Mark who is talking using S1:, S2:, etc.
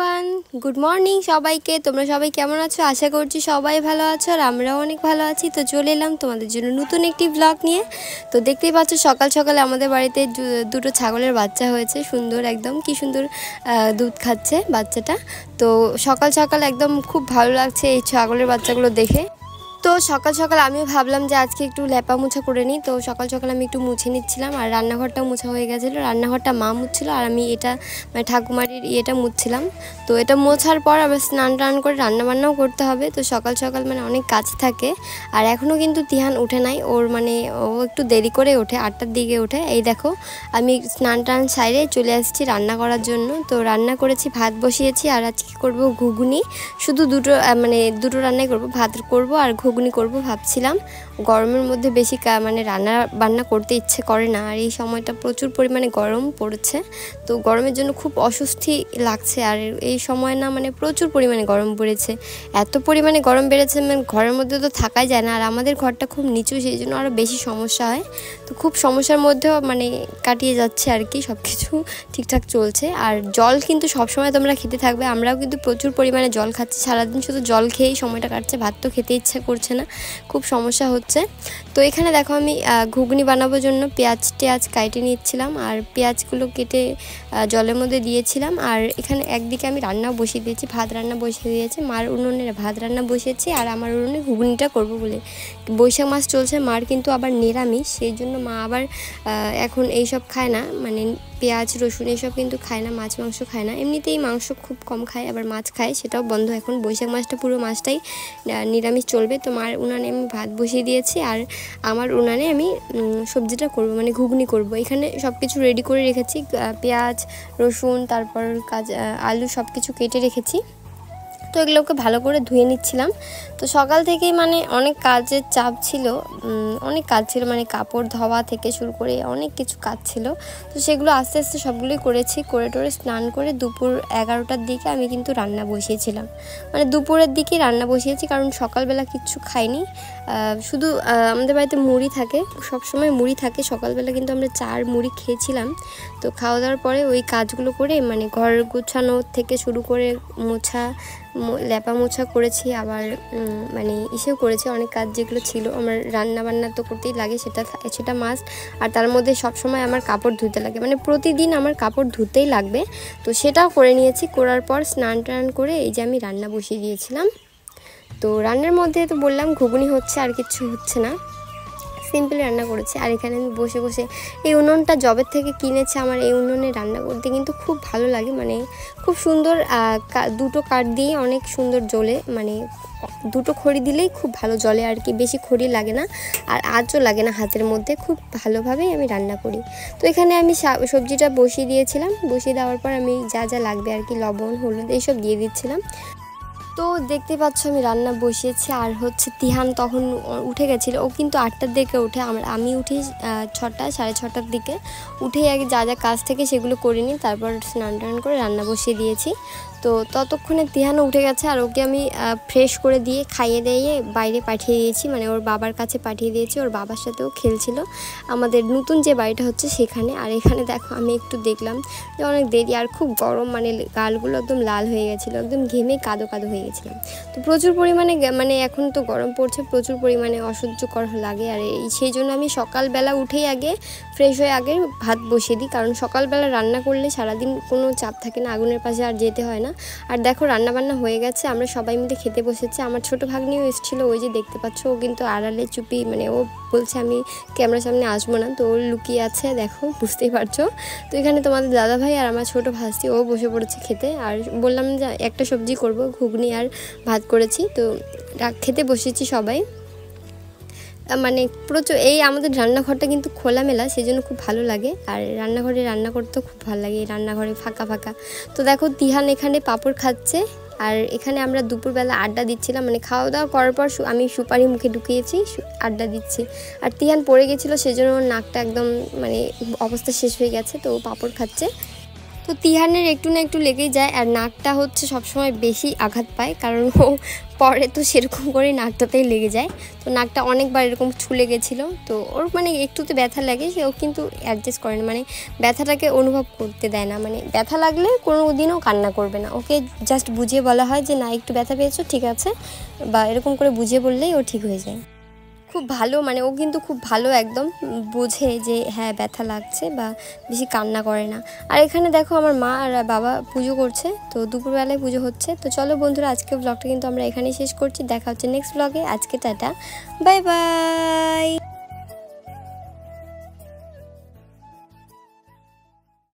S1: Everyone, good morning সবাইকে। তোমরা সবাই কেমন আছো? আশা করছি সবাই ভালো আছো আর আমরাও অনেক ভালো আছি। তো চলে এলাম তোমাদের জন্য নতুন একটি ব্লগ নিয়ে। তো দেখতেই পাচ্ছ সকাল সকালে আমাদের বাড়িতে দুটো ছাগলের বাচ্চা হয়েছে, সুন্দর একদম, কি সুন্দর দুধ খাচ্ছে বাচ্চাটা। তো সকাল সকাল একদম খুব ভালো লাগছে এই ছাগলের বাচ্চাগুলো দেখে। তো সকাল সকাল আমিও ভাবলাম যে আজকে একটু লেপা মুছা করে নিই। তো সকাল সকাল আমি একটু মুছে নিচ্ছিলাম আর রান্নাঘরটাও মুছা হয়ে গেছিলো। রান্নাঘরটা মা মুছছিল আর আমি এটা মানে ঠাকুমারির ইয়েটা মুছছিলাম। তো এটা মোছার পর আবার স্নান টান করে রান্নাবান্নাও করতে হবে। তো সকাল সকাল মানে অনেক কাজ থাকে। আর এখনও কিন্তু তিহান উঠে নাই, ওর মানে ও একটু দেরি করে ওঠে, 8টার দিকে ওঠে। এই দেখো আমি স্নান টান সাইডে চলে আসছি রান্না করার জন্য। তো রান্না করেছি, ভাত বসিয়েছি আর আজকে করব ঘুগনি। শুধু দুটো রান্নাই করব, ভাত করব আর ঘুগনি করব ভাবছিলাম। গরমের মধ্যে বেশি মানে রান্না বান্না করতে ইচ্ছে করে না, আর এই সময়টা প্রচুর পরিমাণে গরম পড়েছে। তো গরমের জন্য খুব অস্বস্তি লাগছে। আর এই সময় না মানে প্রচুর পরিমাণে গরম পড়েছে, এত পরিমাণে গরম বেড়েছে মানে ঘরের মধ্যে তো থাকাই যায় না। আর আমাদের ঘরটা খুব নিচু, সেই জন্য আরও বেশি সমস্যা হয়। তো খুব সমস্যার মধ্যেও মানে কাটিয়ে যাচ্ছে আর কি, সব কিছু ঠিকঠাক চলছে। আর জল কিন্তু সবসময় তোমরা খেতে থাকবে, আমরাও কিন্তু প্রচুর পরিমাণে জল খাচ্ছি, সারাদিন শুধু জল খেয়েই সময়টা কাটছে, ভাত তো খেতে ইচ্ছা করছে না, খুব সমস্যা হচ্ছে। তো এখানে দেখো আমি ঘুগনি বানানোর জন্য পেঁয়াজ কেটে নিচ্ছিলাম আর পেঁয়াজগুলো কেটে জলের মধ্যে দিয়েছিলাম। আর এখানে একদিকে আমি রান্না বসিয়ে দিয়েছি, ভাত রান্না বসিয়ে দিয়েছি, মার উনুনে ভাত রান্না বসিয়েছি আর আমার উনুনে ঘুগনিটা করব বলে। বৈশাখ মাস চলছে, মার কিন্তু আবার নিরামিষ, সেই জন্য মা আবার এখন এইসব খায় না, মানে পেঁয়াজ রসুন এসব কিন্তু খায় না, মাছ মাংস খায় না, এমনিতেই মাংস খুব কম খায়, আবার মাছ খায় সেটাও বন্ধ। এখন বৈশাখ মাসটা পুরো মাসটাই নিরামিষ চলবে। তো মার উনানে আমি ভাত বসিয়ে দিয়েছি আর আমার উনানে আমি সবজিটা করব, মানে ঘুগনি করব। এখানে সব কিছু রেডি করে রেখেছি, পেঁয়াজ রসুন তারপর আলু সব কিছু কেটে রেখেছি। তো এগুলোকে ভালো করে ধুয়ে নিচ্ছিলাম। তো সকাল থেকেই মানে অনেক কাজের চাপ ছিল, মানে কাপড় ধোয়া থেকে শুরু করে অনেক কিছু কাজ ছিল। তো সেগুলো আস্তে আস্তে সবগুলোই করেছি, করে স্নান করে দুপুর 11টার দিকে আমি কিন্তু রান্না বসিয়েছিলাম, মানে দুপুরের দিকে রান্না বসিয়েছি, কারণ সকালবেলা কিচ্ছু খাইনি। শুধু আমাদের বাড়িতে মুড়ি থাকে, সবসময় মুড়ি থাকে, সকালবেলা কিন্তু আমরা মুড়ি খেয়েছিলাম। তো খাওয়া দাওয়ার পরে ওই কাজগুলো করে মানে ঘর গোছানো থেকে শুরু করে লেপা মোছা করেছি, আবার মানে ইসেও করেছি অনেক কাজ যেগুলো ছিল আমার। রান্না বান্না তো করতেই লাগে, সেটা মাস্ট। আর তার মধ্যে সবসময় আমার কাপড় ধুতে লাগে, মানে প্রতিদিন আমার কাপড় ধুতেই লাগবে। তো সেটাও করে নিয়েছি, করার পর স্নান টান করে এই যে আমি রান্না বসিয়ে দিয়েছিলাম। তো রান্নার মধ্যে তো বললাম ঘুগনি হচ্ছে, আর কিচ্ছু হচ্ছে না, সিম্পল রান্না করেছি। আর এখানে আমি বসে বসে এই উনুনটা জবের থেকে কিনেছি, আমার এই উনুনে রান্না করতে কিন্তু খুব ভালো লাগে, মানে খুব সুন্দর, দুটো কাঠ দিয়ে অনেক সুন্দর জ্বলে, মানে দুটো খড়ি দিলেই খুব ভালো জ্বলে আর কি, বেশি খড়ি লাগে না আর আঁচও লাগে না হাতের মধ্যে, খুব ভালোভাবেই আমি রান্না করি। তো এখানে আমি সবজিটা বসিয়ে দিয়েছিলাম, বসিয়ে দেওয়ার পর আমি যা যা লাগবে আর কি, লবণ হলুদ এইসব দিয়ে দিচ্ছিলাম। তো দেখতে পাচ্ছ আমি রান্না বসিয়েছি। আর হচ্ছে তিহান তখন উঠে গেছিলো, ও কিন্তু 8টার দিকে উঠে, আমি উঠি 6টা 6:30টার দিকে। উঠেই আগে যা যা কাজ থেকে সেগুলো করে নিই, তারপর স্নান টান করে রান্না বসিয়ে দিয়েছি। তো ততক্ষণে তিহানও উঠে গেছে আর ওকে আমি ফ্রেশ করে দিয়ে খাইয়ে দিয়ে বাইরে পাঠিয়ে দিয়েছি, মানে ওর বাবার কাছে পাঠিয়ে দিয়েছি, ওর বাবার সাথেও খেলছিল আমাদের নতুন যে বাড়িটা হচ্ছে সেখানে। আর এখানে দেখো আমি একটু দেখলাম যে অনেক দেরি আর খুব গরম, মানে গালগুলো একদম লাল হয়ে গেছিলো, একদম ঘেমে কাদো হয়ে গেছিলাম। তো প্রচুর পরিমাণে মানে এখন তো গরম পড়ছে, প্রচুর পরিমাণে অসহ্যকর লাগে। আর সেই জন্য আমি সকালবেলা উঠেই আগে ফ্রেশ হয়ে আগে ভাত বসিয়ে দিই, কারণ সকালবেলা রান্না করলে সারাদিন কোনো চাপ থাকে না, আগুনের পাশে আর যেতে হয় না। আর দেখো রান্নাবান্না হয়ে গেছে, আমরা সবাই মিলে খেতে বসেছি। আমার ছোটো ভাগ্নিও এসেছিলো, ওই যে দেখতে পাচ্ছ, ও কিন্তু আড়ালে চুপি, মানে ও বলছে আমি ক্যামেরার সামনে আসবো না, তো ও লুকিয়ে আছে, দেখো বুঝতেই পারছো। তো এখানে তোমাদের দাদাভাই আর আমার ছোটো ভাস্তি ও বসে পড়েছে খেতে। আর বললাম যে একটা সবজি করব, ঘুগনি আর ভাত করেছি। তো খেতে বসেছি সবাই, মানে প্রচুর এই আমাদের রান্নাঘরটা কিন্তু খোলামেলা, সেই জন্য খুব ভালো লাগে। আর রান্নাঘরে রান্না করতেও খুব ভালো লাগে, এই রান্নাঘরে ফাঁকা ফাঁকা। তো দেখো তিহান এখানে পাঁপড় খাচ্ছে আর এখানে আমরা দুপুরবেলা আড্ডা দিচ্ছিলাম, মানে খাওয়া দাওয়া করার পর আমি সুপারি মুখে ঢুকিয়েছি, আড্ডা দিচ্ছি। আর তিহান পড়ে গেছিলো, সেজন্য ওর নাকটা একদম মানে অবস্থা শেষ হয়ে গেছে, তো ও পাঁপড় খাচ্ছে। তো তো তিহানের একটু না একটু লেগেই যায়, আর নাকটা হচ্ছে সবসময় বেশি আঘাত পায়, কারণ ও পরে তো সেরকম করে নাকটাতেই লেগে যায়। তো নাকটা অনেকবার এরকম ছুলে গেছিলো, তো ওর মানে একটুতে ব্যথা লাগে, সেও কিন্তু অ্যাডজাস্ট করে না, মানে ব্যথাটাকে অনুভব করতে দেয় না। মানে ব্যথা লাগলে কোনো দিনও কান্না করবে না, ওকে জাস্ট বুঝিয়ে বলা হয় যে না একটু ব্যথা পেয়েছো, ঠিক আছে, বা এরকম করে বুঝিয়ে বললেই ও ঠিক হয়ে যায়। খুব ভালো, মানে ও কিন্তু খুব ভালো, একদম বোঝে যে হ্যাঁ ব্যথা লাগছে, বা বেশি কান্না করে না। আর এখানে দেখো আমার মা আর বাবা পুজো করছে, তো দুপুরবেলায় পুজো হচ্ছে। তো চলো বন্ধুরা, আজকে ব্লগটা কিন্তু আমরা এখানেই শেষ করছি, দেখা হচ্ছে নেক্সট ব্লগে। আজকে টাটা, বাই বাই।